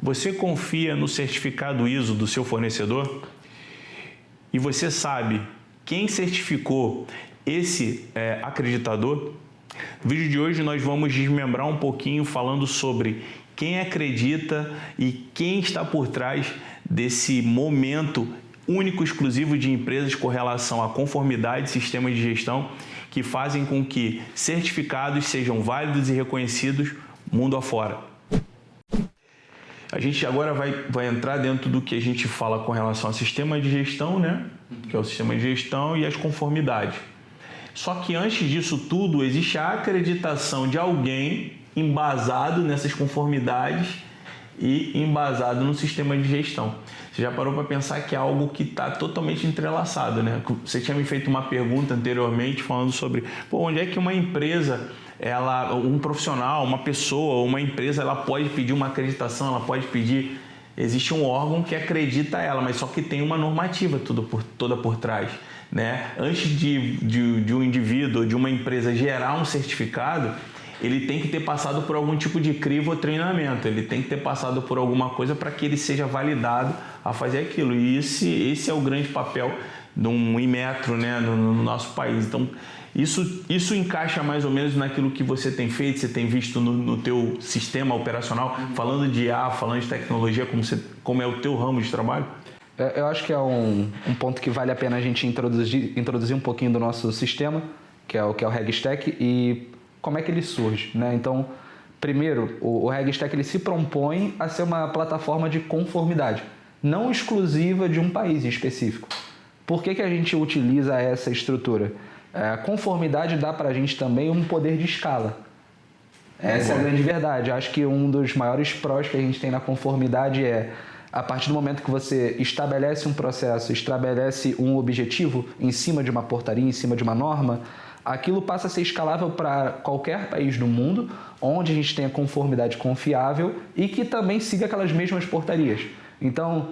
Você confia no certificado ISO do seu fornecedor? E você sabe quem certificou esse acreditador? No vídeo de hoje nós vamos desmembrar um pouquinho falando sobre quem acredita e quem está por trás desse momento único, exclusivo de empresas com relação à conformidade e sistemas de gestão que fazem com que certificados sejam válidos e reconhecidos mundo afora. A gente agora vai entrar dentro do que a gente fala com relação ao sistema de gestão, né? Que é o sistema de gestão e as conformidades. Só que antes disso tudo, existe a acreditação de alguém embasado nessas conformidades e embasado no sistema de gestão. Você já parou para pensar que é algo que está totalmente entrelaçado, né? Você tinha me feito uma pergunta anteriormente falando sobre onde é que uma empresa, um profissional, uma pessoa, uma empresa, ela pode pedir uma acreditação, ela pode pedir... Existe um órgão que acredita ela, mas só que tem uma normativa toda por trás, né? Antes de um indivíduo, de uma empresa gerar um certificado, ele tem que ter passado por algum tipo de crivo ou treinamento, ele tem que ter passado por alguma coisa para que ele seja validado a fazer aquilo. E esse é o grande papel de um Inmetro, né, no nosso país. Então, isso encaixa mais ou menos naquilo que você tem feito, você tem visto no teu sistema operacional, falando de IA, falando de tecnologia, como é o teu ramo de trabalho? Eu acho que é um ponto que vale a pena a gente introduzir um pouquinho do nosso sistema, que é o RegStack, e como é que ele surge, né? Então, primeiro, o RegStack ele se propõe a ser uma plataforma de conformidade, não exclusiva de um país específico. Por que a gente utiliza essa estrutura? A conformidade dá para a gente também um poder de escala. Essa é a grande verdade. Acho que um dos maiores prós que a gente tem na conformidade é, a partir do momento que você estabelece um processo, estabelece um objetivo em cima de uma portaria, em cima de uma norma, aquilo passa a ser escalável para qualquer país do mundo, onde a gente tenha conformidade confiável e que também siga aquelas mesmas portarias. Então,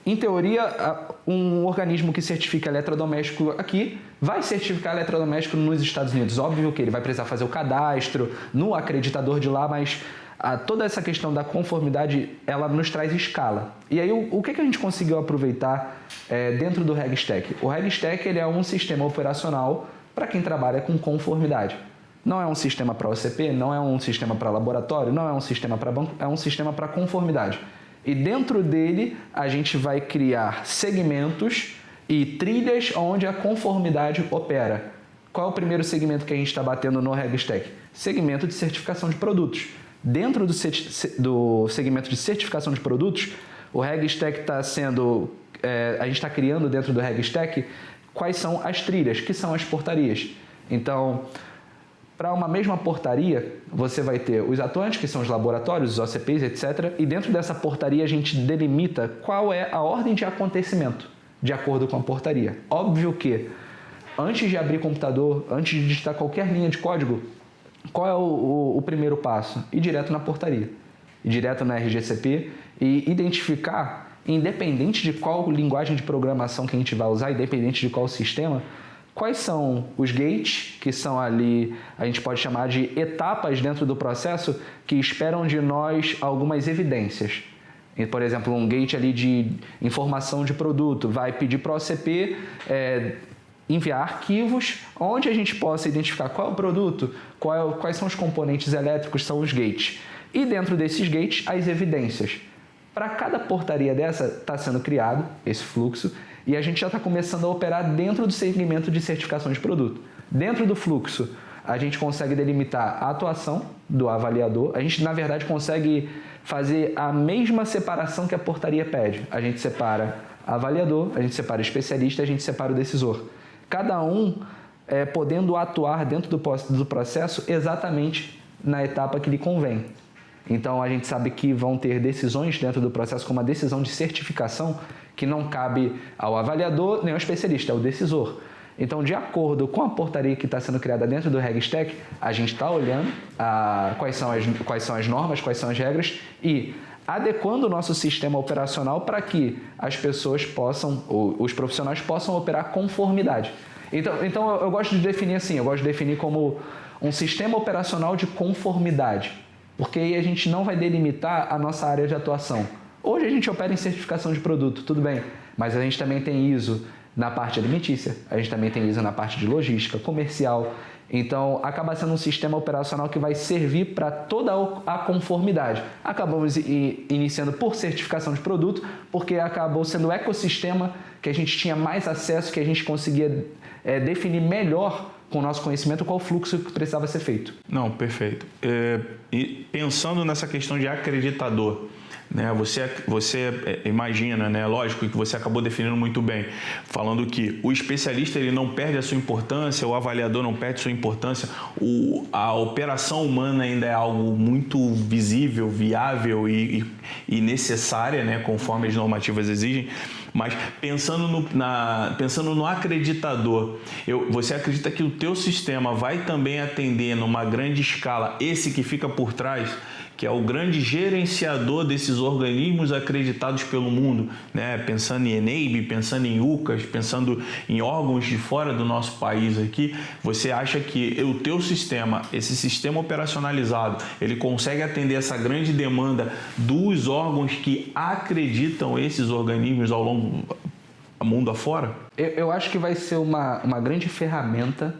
em teoria, um organismo que certifica eletrodoméstico aqui vai certificar eletrodoméstico nos Estados Unidos. Óbvio que ele vai precisar fazer o cadastro no acreditador de lá, mas toda essa questão da conformidade, ela nos traz escala. E aí, o que a gente conseguiu aproveitar dentro do RegStack? O RegStack ele é um sistema operacional para quem trabalha com conformidade. Não é um sistema para OCP, não é um sistema para laboratório, não é um sistema para banco, é um sistema para conformidade. E dentro dele, a gente vai criar segmentos e trilhas onde a conformidade opera. Qual é o primeiro segmento que a gente está batendo no RegStack? Segmento de certificação de produtos. Dentro do segmento de certificação de produtos, o RegStack está sendo... a gente está criando dentro do RegStack quais são as trilhas, que são as portarias. Então, para uma mesma portaria, você vai ter os atuantes, que são os laboratórios, os OCPs, etc. E dentro dessa portaria a gente delimita qual é a ordem de acontecimento, de acordo com a portaria. Óbvio que, antes de abrir computador, antes de digitar qualquer linha de código, qual é o primeiro passo? Ir direto na portaria, ir direto na RGCP e identificar, independente de qual linguagem de programação que a gente vai usar, independente de qual sistema, quais são os gates, que são ali, a gente pode chamar de etapas dentro do processo, que esperam de nós algumas evidências. Por exemplo, um gate ali de informação de produto vai pedir para o OCP enviar arquivos onde a gente possa identificar qual é o produto, quais são os componentes elétricos, são os gates. E dentro desses gates, as evidências. Para cada portaria dessa está sendo criado esse fluxo e a gente já está começando a operar dentro do segmento de certificação de produto. Dentro do fluxo, a gente consegue delimitar a atuação do avaliador, a gente, na verdade, consegue fazer a mesma separação que a portaria pede. A gente separa avaliador, a gente separa especialista, a gente separa o decisor. Cada um podendo atuar dentro do processo exatamente na etapa que lhe convém. Então, a gente sabe que vão ter decisões dentro do processo, como a decisão de certificação, que não cabe ao avaliador nem ao especialista, é o decisor. Então, de acordo com a portaria que está sendo criada dentro do RegStack, a gente está olhando quais são as normas, quais são as regras e adequando o nosso sistema operacional para que as pessoas possam, os profissionais possam operar conformidade. Então eu gosto de definir assim, eu gosto de definir como um sistema operacional de conformidade. porque aí a gente não vai delimitar a nossa área de atuação. Hoje a gente opera em certificação de produto, tudo bem, mas a gente também tem ISO na parte alimentícia, a gente também tem ISO na parte de logística, comercial. Então, acaba sendo um sistema operacional que vai servir para toda a conformidade. Acabamos iniciando por certificação de produto, porque acabou sendo o ecossistema que a gente tinha mais acesso, que a gente conseguia definir melhor com o nosso conhecimento qual fluxo que precisava ser feito. Não, perfeito. E pensando nessa questão de acreditador, né? Você imagina, né? Lógico que você acabou definindo muito bem, falando que o especialista ele não perde a sua importância, o avaliador não perde a sua importância, a operação humana ainda é algo muito visível, viável e necessária, né? Conforme as normativas exigem. Mas pensando no acreditador, você acredita que o teu sistema vai também atender numa grande escala esse que fica por trás, que é o grande gerenciador desses organismos acreditados pelo mundo, né? Pensando em ENABE, pensando em UCAS, pensando em órgãos de fora do nosso país aqui, você acha que o teu sistema, esse sistema operacionalizado, ele consegue atender essa grande demanda dos órgãos que acreditam esses organismos ao longo do mundo afora? Eu acho que vai ser uma grande ferramenta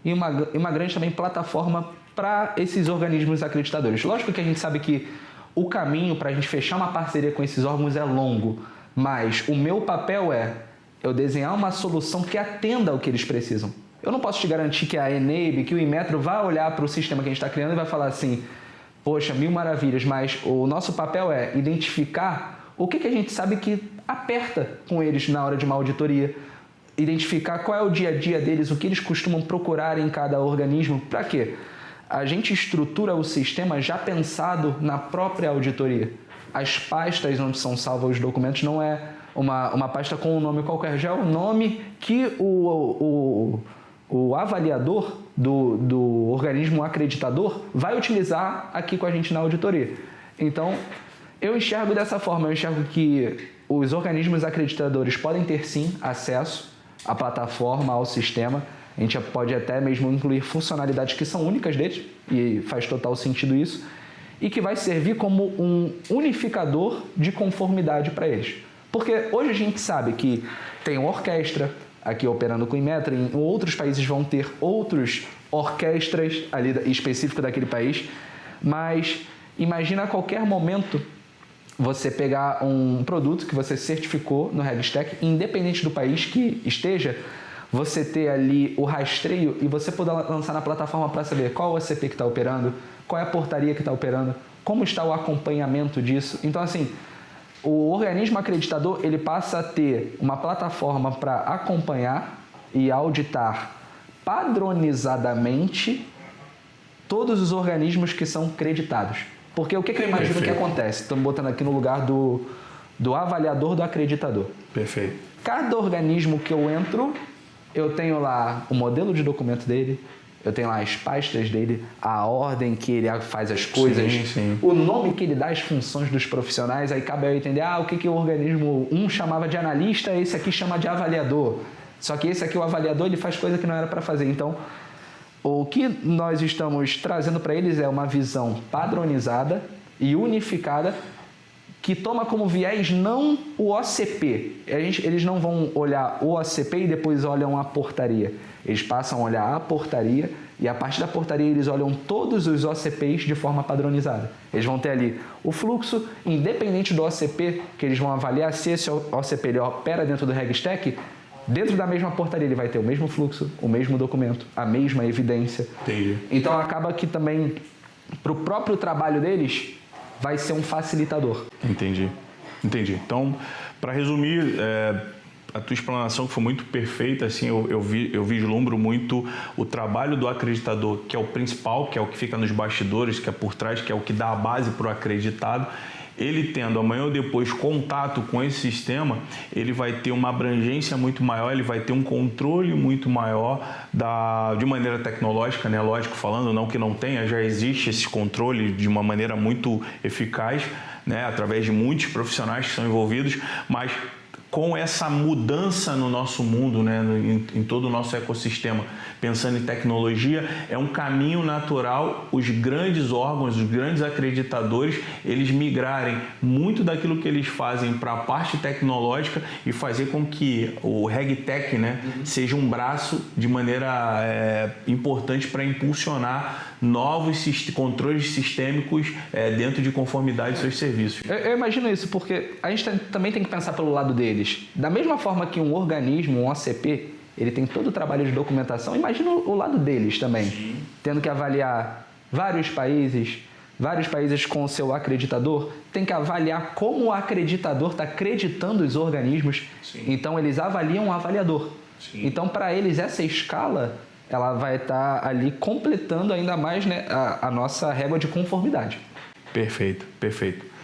e uma grande também plataforma para esses organismos acreditadores. Lógico que a gente sabe que o caminho para a gente fechar uma parceria com esses órgãos é longo, mas o meu papel é eu desenhar uma solução que atenda ao que eles precisam. Eu não posso te garantir que a ENABE, que o Inmetro vai olhar para o sistema que a gente está criando e vai falar assim, poxa, mil maravilhas, mas o nosso papel é identificar o que a gente sabe que aperta com eles na hora de uma auditoria, identificar qual é o dia a dia deles, o que eles costumam procurar em cada organismo, para quê? A gente estrutura o sistema já pensado na própria auditoria. As pastas onde são salvos os documentos não é uma pasta com um nome qualquer, já é o nome que o avaliador do organismo acreditador vai utilizar aqui com a gente na auditoria. Então, eu enxergo dessa forma, eu enxergo que os organismos acreditadores podem ter sim acesso à plataforma, ao sistema. A gente pode até mesmo incluir funcionalidades que são únicas deles, e faz total sentido isso, e que vai servir como um unificador de conformidade para eles. Porque hoje a gente sabe que tem uma orquestra aqui operando com o Inmetro, em outros países vão ter outras orquestras ali específicas daquele país, mas imagina a qualquer momento você pegar um produto que você certificou no RegStack, independente do país que esteja, você ter ali o rastreio e você poder lançar na plataforma para saber qual o OCP que está operando, qual é a portaria que está operando, como está o acompanhamento disso. Então, assim, o organismo acreditador ele passa a ter uma plataforma para acompanhar e auditar padronizadamente todos os organismos que são creditados. Porque o que eu imagino que acontece? Estamos botando aqui no lugar do avaliador do acreditador. Perfeito. Cada organismo que eu entro, eu tenho lá o modelo de documento dele, eu tenho lá as pastas dele, a ordem que ele faz as coisas, sim. O nome que ele dá às funções dos profissionais, aí cabe eu entender o que o organismo 1 chamava de analista, esse aqui chama de avaliador. Só que esse aqui, o avaliador, ele faz coisa que não era para fazer. Então, o que nós estamos trazendo para eles é uma visão padronizada e unificada que toma como viés não o OCP. Eles não vão olhar o OCP e depois olham a portaria. Eles passam a olhar a portaria e a partir da portaria eles olham todos os OCPs de forma padronizada. Eles vão ter ali o fluxo, independente do OCP, que eles vão avaliar se esse OCP ele opera dentro do RegStack, dentro da mesma portaria ele vai ter o mesmo fluxo, o mesmo documento, a mesma evidência. Entendi. Então acaba que também, para o próprio trabalho deles, vai ser um facilitador. Entendi. Então, para resumir, a tua explanação que foi muito perfeita, assim, eu vislumbro muito o trabalho do acreditador, que é o principal, que é o que fica nos bastidores, que é por trás, que é o que dá a base para o acreditado. Ele tendo amanhã ou depois contato com esse sistema, ele vai ter uma abrangência muito maior, ele vai ter um controle muito maior de maneira tecnológica, né? Lógico, falando, não que não tenha, já existe esse controle de uma maneira muito eficaz, né? Através de muitos profissionais que são envolvidos, mas com essa mudança no nosso mundo, né, em todo o nosso ecossistema, pensando em tecnologia, é um caminho natural os grandes órgãos, os grandes acreditadores, eles migrarem muito daquilo que eles fazem para a parte tecnológica e fazer com que o RegTech, né, seja um braço de maneira importante para impulsionar novos controles sistêmicos dentro de conformidade de seus serviços. Eu imagino isso, porque a gente também tem que pensar pelo lado deles. Da mesma forma que um organismo, um OCP, ele tem todo o trabalho de documentação, imagina o lado deles também. Sim. Tendo que avaliar vários países com o seu acreditador, tem que avaliar como o acreditador está acreditando os organismos. Sim. Então, eles avaliam o avaliador. Sim. Então, para eles, essa escala, ela vai estar ali completando ainda mais, né, a nossa régua de conformidade. Perfeito, perfeito.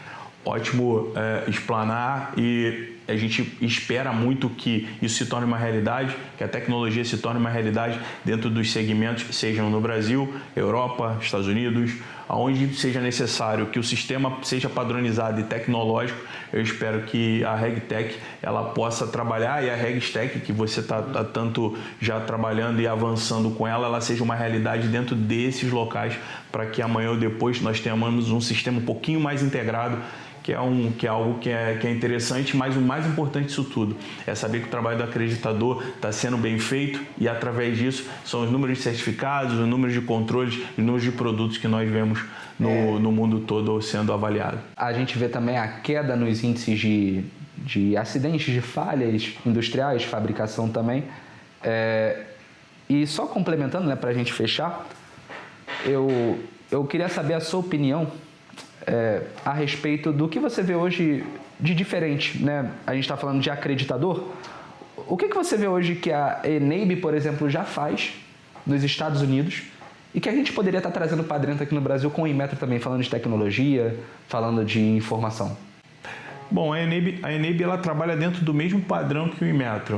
Ótimo explanar, e a gente espera muito que isso se torne uma realidade, que a tecnologia se torne uma realidade dentro dos segmentos, sejam no Brasil, Europa, Estados Unidos, aonde seja necessário que o sistema seja padronizado e tecnológico. Eu espero que a RegTech ela possa trabalhar, e a RegStack, que você está tanto já trabalhando e avançando com ela seja uma realidade dentro desses locais, para que amanhã ou depois nós tenhamos um sistema um pouquinho mais integrado, que é algo que é interessante, mas o mais importante disso tudo é saber que o trabalho do acreditador está sendo bem feito, e através disso são os números de certificados, os números de controles, os números de produtos que nós vemos no mundo todo sendo avaliado. A gente vê também a queda nos índices de acidentes, de falhas industriais, fabricação também. E só complementando, né, para a gente fechar, eu queria saber a sua opinião a respeito do que você vê hoje de diferente, né? A gente está falando de acreditador. O que você vê hoje que a Enabe, por exemplo, já faz nos Estados Unidos e que a gente poderia estar trazendo para dentro aqui no Brasil com o Inmetro também, falando de tecnologia, falando de informação? Bom, a Enabe ela trabalha dentro do mesmo padrão que o Inmetro.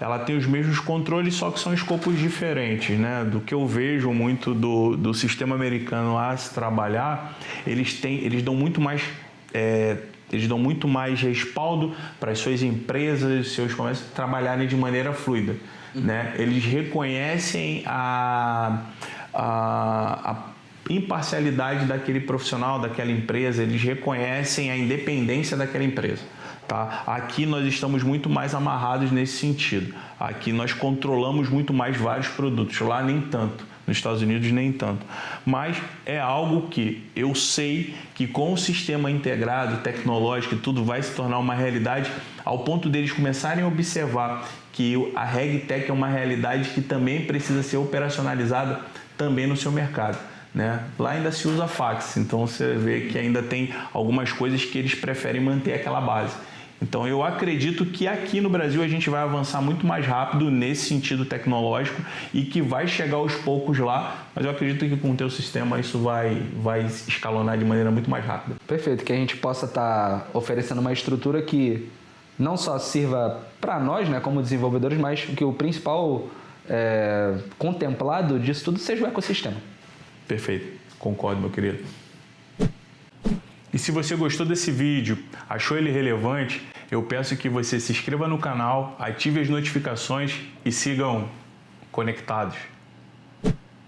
Ela tem os mesmos controles, só que são escopos diferentes, né? Do que eu vejo muito do sistema americano a se trabalhar, eles dão muito mais respaldo para as suas empresas, seus comércios trabalharem de maneira fluida, né? Eles reconhecem a imparcialidade daquele profissional, daquela empresa, eles reconhecem a independência daquela empresa. Tá? Aqui nós estamos muito mais amarrados nesse sentido. Aqui nós controlamos muito mais vários produtos, lá nem tanto. Nos Estados Unidos nem tanto. Mas é algo que eu sei que com o sistema integrado, tecnológico, tudo vai se tornar uma realidade, ao ponto deles começarem a observar que a RegTech é uma realidade que também precisa ser operacionalizada também no seu mercado. Né? Lá ainda se usa fax, então você vê que ainda tem algumas coisas que eles preferem manter aquela base. Então eu acredito que aqui no Brasil a gente vai avançar muito mais rápido nesse sentido tecnológico e que vai chegar aos poucos lá, mas eu acredito que com o teu sistema isso vai escalonar de maneira muito mais rápida. Perfeito, que a gente possa estar oferecendo uma estrutura que não só sirva para nós, né, como desenvolvedores, mas que o principal contemplado disso tudo seja o ecossistema. Perfeito, concordo, meu querido. E se você gostou desse vídeo, achou ele relevante, eu peço que você se inscreva no canal, ative as notificações e sigam conectados.